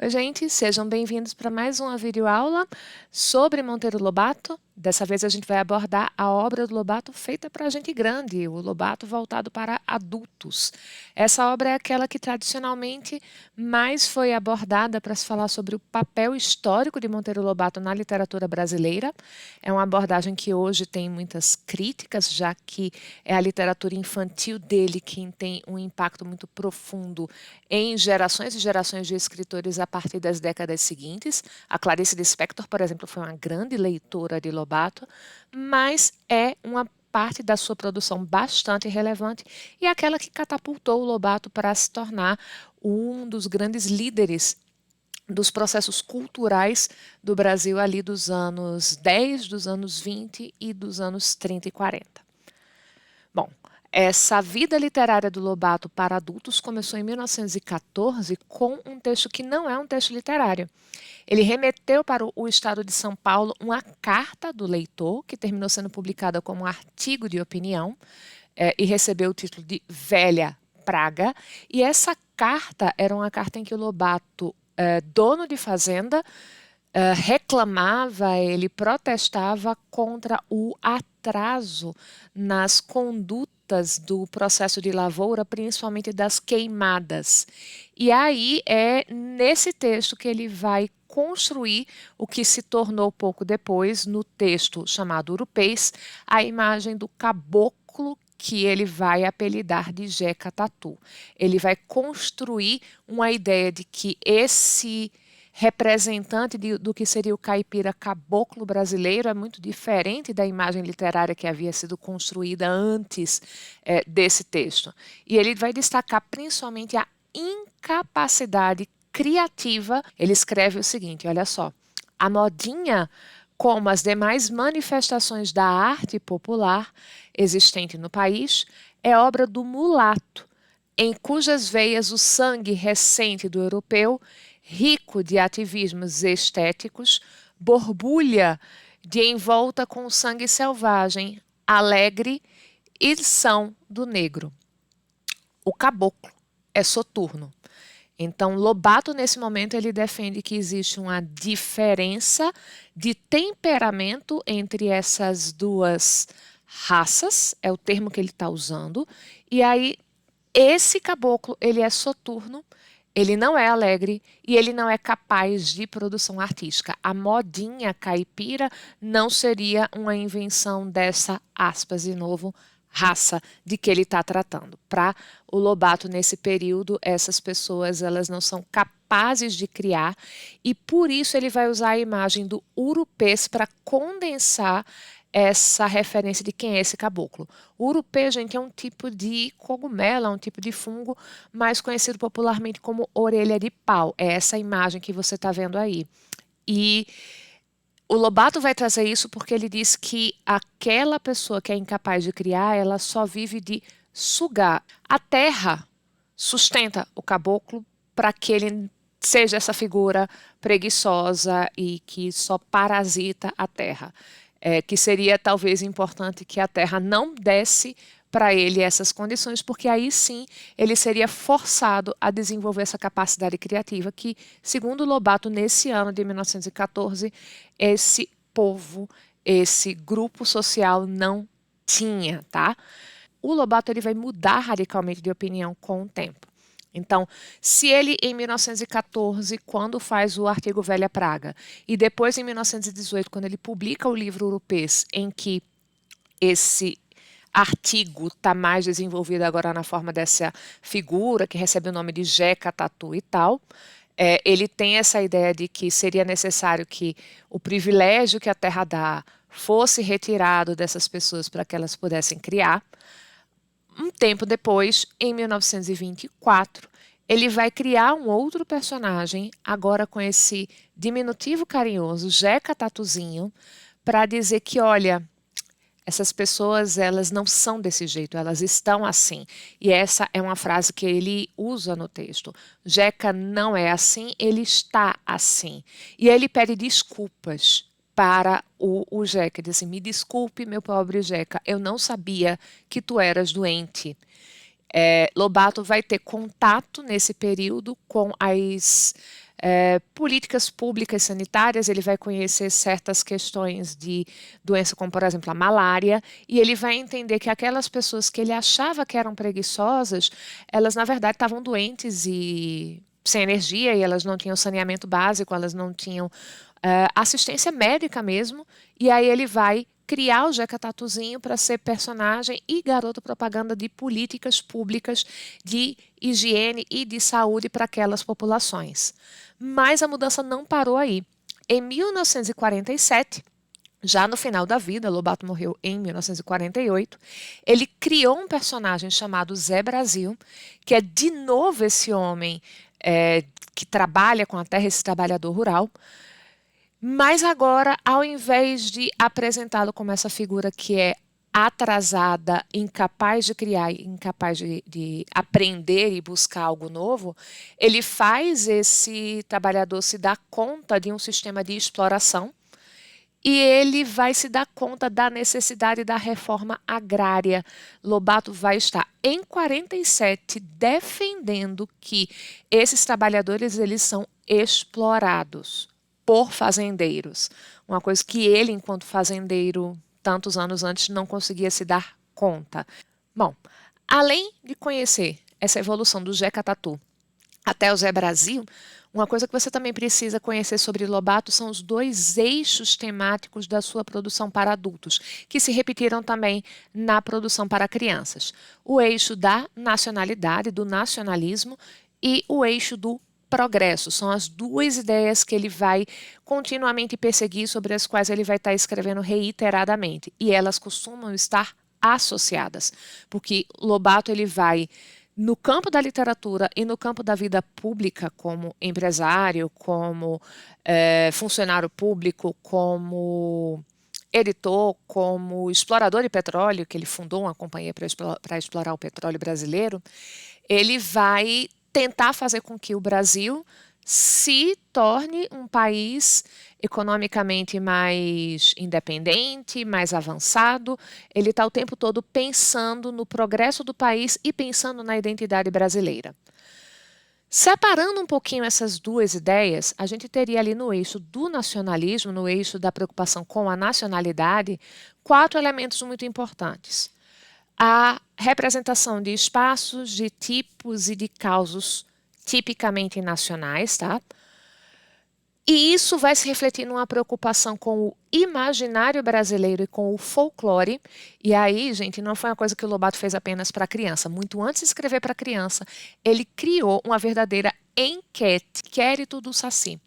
Oi, gente, sejam bem-vindos para mais uma videoaula sobre Monteiro Lobato. Dessa vez a gente vai abordar a obra do Lobato feita para gente grande, o Lobato voltado para adultos. Essa obra é aquela que tradicionalmente mais foi abordada para se falar sobre o papel histórico de Monteiro Lobato na literatura brasileira. É uma abordagem que hoje tem muitas críticas, já que é a literatura infantil dele quem tem um impacto muito profundo em gerações e gerações de escritores a partir das décadas seguintes. A Clarice Lispector, por exemplo, foi uma grande leitora de Lobato, mas é uma parte da sua produção bastante relevante e aquela que catapultou o Lobato para se tornar um dos grandes líderes dos processos culturais do Brasil ali dos anos 10, dos anos 20 e dos anos 30 e 40. Bom, essa vida literária do Lobato para adultos começou em 1914 com um texto que não é um texto literário. Ele remeteu para o estado de São Paulo uma carta do leitor, que terminou sendo publicada como um artigo de opinião, e recebeu o título de Velha Praga. E essa carta era uma carta em que o Lobato, dono de fazenda, reclamava, ele protestava contra o atraso nas condutas do processo de lavoura, principalmente das queimadas. E aí é nesse texto que ele vai construir o que se tornou pouco depois, no texto chamado Urupês, a imagem do caboclo que ele vai apelidar de Jeca Tatu. Ele vai construir uma ideia de que esse representante do que seria o caipira caboclo brasileiro é muito diferente da imagem literária que havia sido construída antes desse texto. E ele vai destacar principalmente a incapacidade criativa. Ele escreve o seguinte, olha só: a modinha, como as demais manifestações da arte popular existente no país, é obra do mulato, em cujas veias o sangue recente do europeu, rico de ativismos estéticos, borbulha de envolta com o sangue selvagem, alegre e são do negro. O caboclo é soturno. Então, Lobato, nesse momento, ele defende que existe uma diferença de temperamento entre essas duas raças, é o termo que ele está usando, e aí esse caboclo, ele é soturno, ele não é alegre e ele não é capaz de produção artística. A modinha caipira não seria uma invenção dessa, aspas de novo, raça de que ele está tratando. Para o Lobato, nesse período, essas pessoas elas não são capazes de criar e por isso ele vai usar a imagem do urupês para condensar essa referência de quem é esse caboclo. O urupê, gente, é um tipo de cogumelo, é um tipo de fungo, mais conhecido popularmente como orelha de pau. É essa imagem que você está vendo aí. E o Lobato vai trazer isso porque ele diz que aquela pessoa que é incapaz de criar, ela só vive de sugar. A terra sustenta o caboclo para que ele seja essa figura preguiçosa e que só parasita a terra. Que seria talvez importante que a terra não desse para ele essas condições, porque aí sim ele seria forçado a desenvolver essa capacidade criativa que, segundo Lobato, nesse ano de 1914, esse povo, esse grupo social não tinha, tá? O Lobato ele vai mudar radicalmente de opinião com o tempo. Então, se ele em 1914, quando faz o artigo Velha Praga, e depois em 1918, quando ele publica o livro Urupês, em que esse artigo está mais desenvolvido agora na forma dessa figura que recebe o nome de Jeca Tatu e tal, ele tem essa ideia de que seria necessário que o privilégio que a terra dá fosse retirado dessas pessoas para que elas pudessem criar. Um tempo depois, em 1924, ele vai criar um outro personagem, agora com esse diminutivo carinhoso, Jeca Tatuzinho, para dizer que, olha, essas pessoas, elas não são desse jeito, elas estão assim. E essa é uma frase que ele usa no texto. Jeca não é assim, ele está assim. E ele pede desculpas para o Jeca. Ele diz assim, me desculpe, meu pobre Jeca, eu não sabia que tu eras doente. Lobato vai ter contato nesse período com as políticas públicas sanitárias, ele vai conhecer certas questões de doença, como por exemplo a malária, e ele vai entender que aquelas pessoas que ele achava que eram preguiçosas, elas na verdade estavam doentes e sem energia, e elas não tinham saneamento básico, elas não tinham assistência médica mesmo, e aí ele vai criar o Jeca Tatuzinho para ser personagem e garoto propaganda de políticas públicas de higiene e de saúde para aquelas populações. Mas a mudança não parou aí. Em 1947, já no final da vida, Lobato morreu em 1948, ele criou um personagem chamado Zé Brasil, que é de novo esse homem que trabalha com a terra, esse trabalhador rural, mas agora, ao invés de apresentá-lo como essa figura que é atrasada, incapaz de criar, incapaz de aprender e buscar algo novo, ele faz esse trabalhador se dar conta de um sistema de exploração e ele vai se dar conta da necessidade da reforma agrária. Lobato vai estar em 47 defendendo que esses trabalhadores eles são explorados por fazendeiros. Uma coisa que ele, enquanto fazendeiro, tantos anos antes, não conseguia se dar conta. Bom, além de conhecer essa evolução do Jeca Tatu até o Zé Brasil, uma coisa que você também precisa conhecer sobre Lobato são os dois eixos temáticos da sua produção para adultos, que se repetiram também na produção para crianças. O eixo da nacionalidade, do nacionalismo, e o eixo do progresso. São as duas ideias que ele vai continuamente perseguir, sobre as quais ele vai estar escrevendo reiteradamente. E elas costumam estar associadas, porque Lobato ele vai no campo da literatura e no campo da vida pública, como empresário, como funcionário público, como editor, como explorador de petróleo, que ele fundou uma companhia para explorar o petróleo brasileiro, ele vai tentar fazer com que o Brasil se torne um país economicamente mais independente, mais avançado. Ele está o tempo todo pensando no progresso do país e pensando na identidade brasileira. Separando um pouquinho essas duas ideias, a gente teria ali no eixo do nacionalismo, no eixo da preocupação com a nacionalidade, 4 elementos muito importantes. A representação de espaços, de tipos e de causos tipicamente nacionais, tá? E isso vai se refletir numa preocupação com o imaginário brasileiro e com o folclore. E aí, gente, não foi uma coisa que o Lobato fez apenas para criança. Muito antes de escrever para criança, ele criou uma verdadeira enquete, inquérito do Saci.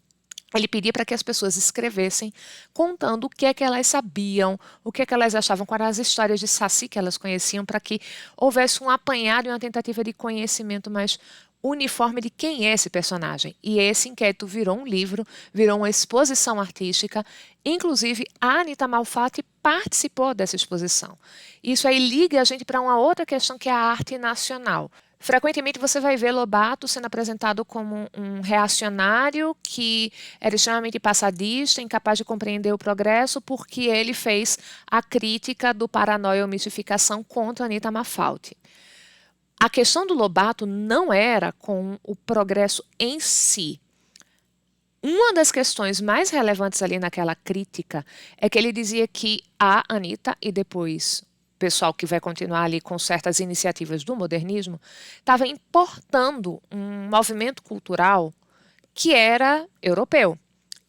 Ele pedia para que as pessoas escrevessem contando o que é que elas sabiam, o que é que elas achavam, quais eram as histórias de Saci que elas conheciam, para que houvesse um apanhado e uma tentativa de conhecimento mais uniforme de quem é esse personagem. E esse inquérito virou um livro, virou uma exposição artística. Inclusive, a Anita Malfatti participou dessa exposição. Isso aí liga a gente para uma outra questão, que é a arte nacional. Frequentemente você vai ver Lobato sendo apresentado como um reacionário que era extremamente passadista, incapaz de compreender o progresso, porque ele fez a crítica do Paranoia ou Mistificação contra Anita Malfatti. A questão do Lobato não era com o progresso em si. Uma das questões mais relevantes ali naquela crítica é que ele dizia que a Anita e depois o pessoal que vai continuar ali com certas iniciativas do modernismo estava importando um movimento cultural que era europeu.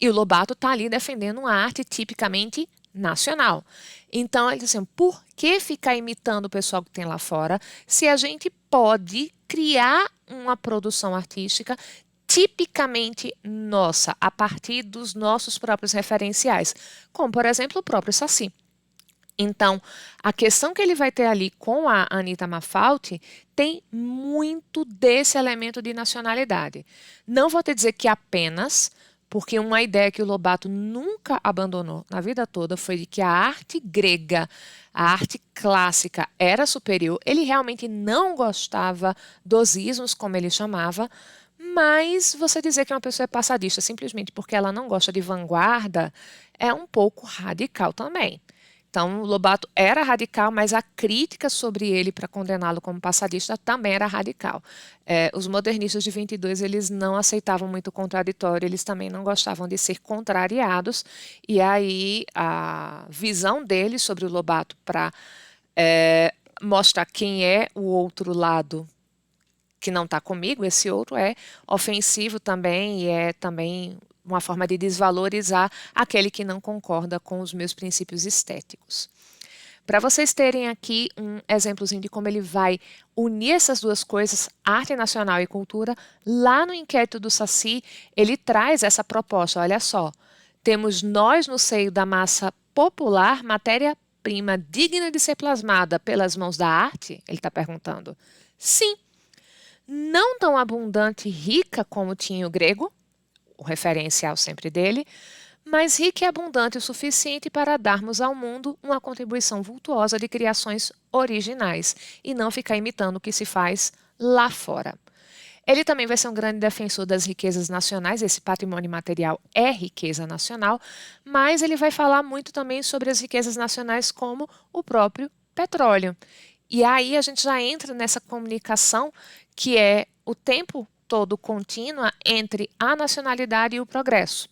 E o Lobato está ali defendendo uma arte tipicamente nacional. Então, ele disse assim, por que ficar imitando o pessoal que tem lá fora, se a gente pode criar uma produção artística tipicamente nossa, a partir dos nossos próprios referenciais, como, por exemplo, o próprio Saci. Então, a questão que ele vai ter ali com a Anita Malfatti tem muito desse elemento de nacionalidade. Não vou te dizer que apenas, porque uma ideia que o Lobato nunca abandonou na vida toda foi de que a arte grega, a arte clássica era superior. Ele realmente não gostava dos ismos, como ele chamava, mas você dizer que uma pessoa é passadista simplesmente porque ela não gosta de vanguarda é um pouco radical também. Então, Lobato era radical, mas a crítica sobre ele para condená-lo como passadista também era radical. Os modernistas de 22, eles não aceitavam muito o contraditório, eles também não gostavam de ser contrariados, e aí a visão deles sobre o Lobato para mostrar quem é o outro lado que não está comigo, esse outro é ofensivo também e é também uma forma de desvalorizar aquele que não concorda com os meus princípios estéticos. Para vocês terem aqui um exemplozinho de como ele vai unir essas duas coisas, arte nacional e cultura, lá no inquérito do Saci, ele traz essa proposta, olha só, temos nós no seio da massa popular, matéria-prima digna de ser plasmada pelas mãos da arte? Ele está perguntando. Sim, não tão abundante e rica como tinha o grego, o referencial sempre dele, mas rica e abundante o suficiente para darmos ao mundo uma contribuição vultuosa de criações originais e não ficar imitando o que se faz lá fora. Ele também vai ser um grande defensor das riquezas nacionais, esse patrimônio material é riqueza nacional, mas ele vai falar muito também sobre as riquezas nacionais como o próprio petróleo. E aí a gente já entra nessa comunicação que é o tempo todo contínua entre a nacionalidade e o progresso.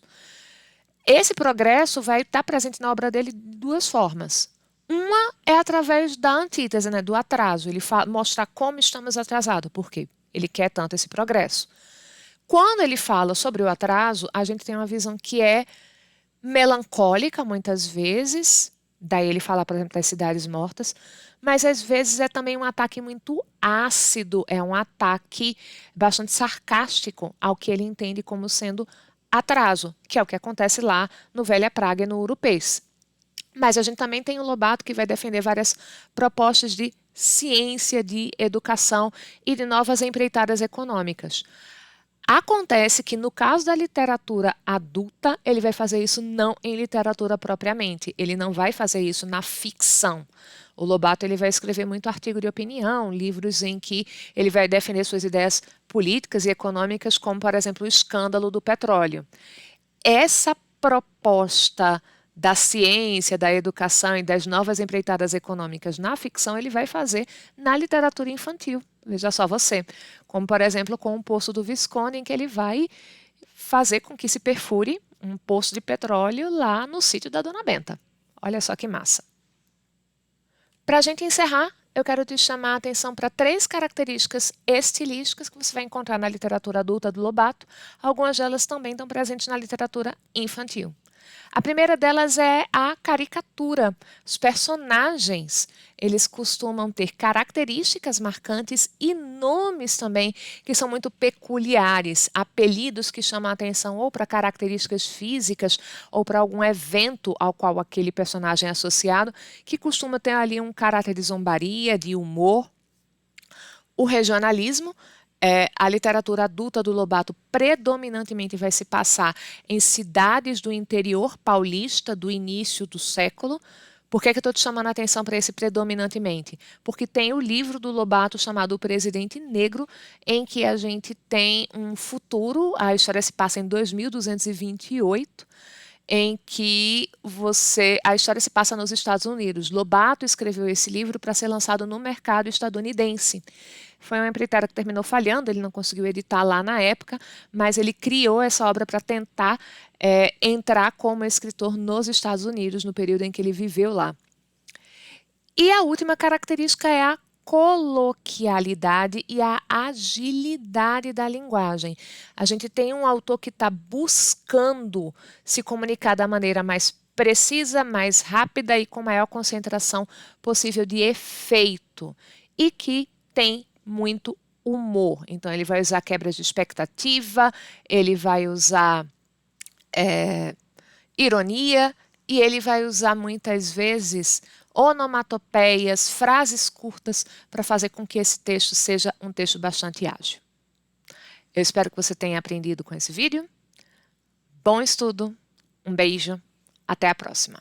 Esse progresso vai estar presente na obra dele de duas formas. Uma é através da antítese, né, do atraso. Ele mostra como estamos atrasados, porque ele quer tanto esse progresso. Quando ele fala sobre o atraso, a gente tem uma visão que é melancólica, muitas vezes, daí ele fala, por exemplo, das cidades mortas, mas às vezes é também um ataque muito ácido, é um ataque bastante sarcástico ao que ele entende como sendo atraso, que é o que acontece lá no Velha Praga e no Urupês. Mas a gente também tem o Lobato que vai defender várias propostas de ciência, de educação e de novas empreitadas econômicas. Acontece que no caso da literatura adulta, ele vai fazer isso não em literatura propriamente, ele não vai fazer isso na ficção. O Lobato ele vai escrever muito artigo de opinião, livros em que ele vai defender suas ideias políticas e econômicas, como, por exemplo, o escândalo do petróleo. Essa proposta da ciência, da educação e das novas empreitadas econômicas na ficção, ele vai fazer na literatura infantil. Veja só você. Como, por exemplo, com o Poço do Visconde, em que ele vai fazer com que se perfure um poço de petróleo lá no sítio da Dona Benta. Olha só que massa. Para a gente encerrar, eu quero te chamar a atenção para 3 características estilísticas que você vai encontrar na literatura adulta do Lobato. Algumas delas também estão presentes na literatura infantil. A primeira delas é a caricatura. Os personagens, eles costumam ter características marcantes e nomes também que são muito peculiares, apelidos que chamam a atenção ou para características físicas ou para algum evento ao qual aquele personagem é associado, que costuma ter ali um caráter de zombaria, de humor. O regionalismo. A literatura adulta do Lobato predominantemente vai se passar em cidades do interior paulista do início do século. Por que eu estou te chamando a atenção para esse predominantemente? Porque tem o livro do Lobato chamado O Presidente Negro, em que a gente tem um futuro, a história se passa em 2228, em que a história se passa nos Estados Unidos. Lobato escreveu esse livro para ser lançado no mercado estadunidense. Foi uma empreitada que terminou falhando, ele não conseguiu editar lá na época, mas ele criou essa obra para tentar entrar como escritor nos Estados Unidos, no período em que ele viveu lá. E a última característica é a coloquialidade e a agilidade da linguagem. A gente tem um autor que está buscando se comunicar da maneira mais precisa, mais rápida e com maior concentração possível de efeito e que tem muito humor. Então, ele vai usar quebras de expectativa, ele vai usar ironia e ele vai usar muitas vezes onomatopeias, frases curtas para fazer com que esse texto seja um texto bastante ágil. Eu espero que você tenha aprendido com esse vídeo. Bom estudo, um beijo, até a próxima.